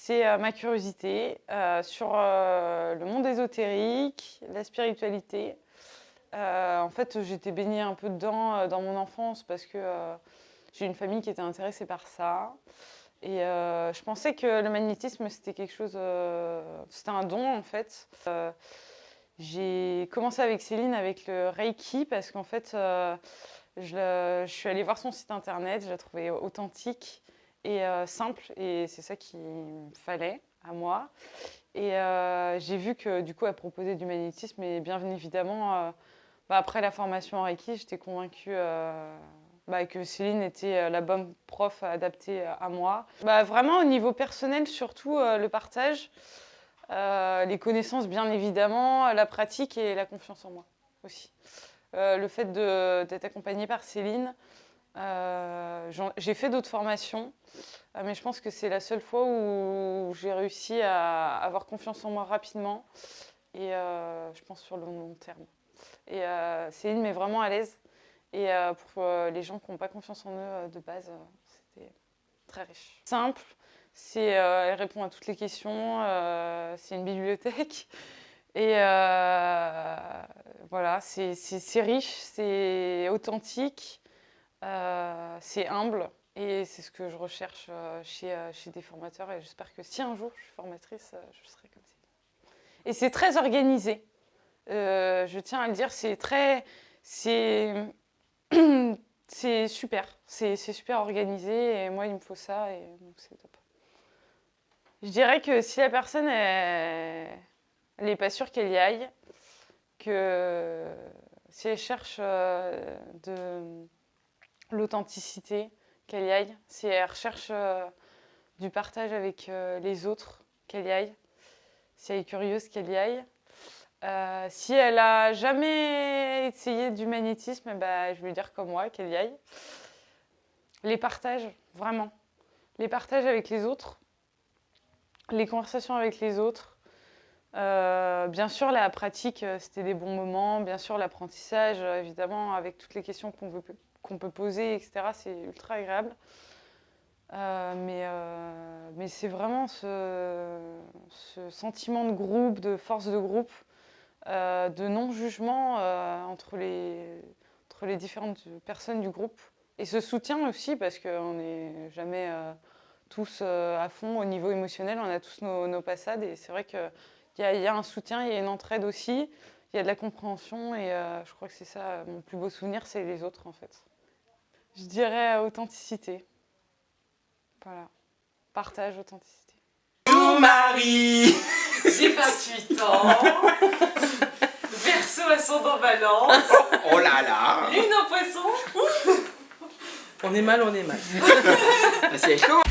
c'est ma curiosité sur le monde ésotérique, la spiritualité. En fait, j'étais baignée un peu dedans dans mon enfance parce que j'ai une famille qui était intéressée par ça. Et je pensais que le magnétisme, c'était quelque chose... c'était un don, en fait. J'ai commencé avec Céline avec le Reiki parce qu'en fait, je suis allée voir son site internet, je la trouvais authentique et simple, et c'est ça qu'il me fallait à moi. Et j'ai vu que du coup, elle proposait du magnétisme, et bien évidemment, après la formation en Reiki, j'étais convaincue que Céline était la bonne prof adaptée à moi. Vraiment, au niveau personnel, surtout le partage, les connaissances, bien évidemment, la pratique et la confiance en moi aussi. Le fait d'être accompagnée par Céline, j'ai fait d'autres formations, mais je pense que c'est la seule fois où j'ai réussi à avoir confiance en moi rapidement, et je pense sur le long terme. Et Céline met vraiment à l'aise. Et pour les gens qui n'ont pas confiance en eux de base, c'était très riche. Simple, elle répond à toutes les questions, c'est une bibliothèque. Et voilà, c'est riche, c'est authentique, c'est humble. Et c'est ce que je recherche chez des formateurs. Et j'espère que si un jour je suis formatrice, je serai comme ça. Et c'est très organisé. Je tiens à le dire, c'est c'est super. C'est super organisé. Et moi, il me faut ça. Et donc, c'est top. Je dirais que si la personne n'est pas sûre qu'elle y aille, que si elle cherche de l'authenticité, qu'elle y aille. Si elle recherche du partage avec les autres, qu'elle y aille. Si elle est curieuse, qu'elle y aille. Si elle a jamais essayé du magnétisme, je vais lui dire comme moi, qu'elle y aille. Les partages, vraiment. Les partages avec les autres. Les conversations avec les autres. Bien sûr, la pratique, c'était des bons moments. Bien sûr, l'apprentissage, évidemment, avec toutes les questions qu'on peut poser, etc., c'est ultra agréable. Mais c'est vraiment ce sentiment de groupe, de force de groupe, de non-jugement entre les différentes personnes du groupe. Et ce soutien aussi, parce qu'on n'est jamais tous à fond au niveau émotionnel, on a tous nos passades. Et c'est vrai qu'il y a un soutien, il y a une entraide aussi, il y a de la compréhension. Et je crois que c'est ça, mon plus beau souvenir, c'est les autres, en fait. Je dirais authenticité. Voilà. Partage, authenticité. Bonjour Marie. J'ai 28 ans. Verseau ascendant balance. Oh là là. Lune en poisson. On est mal, on est mal. C'est chaud.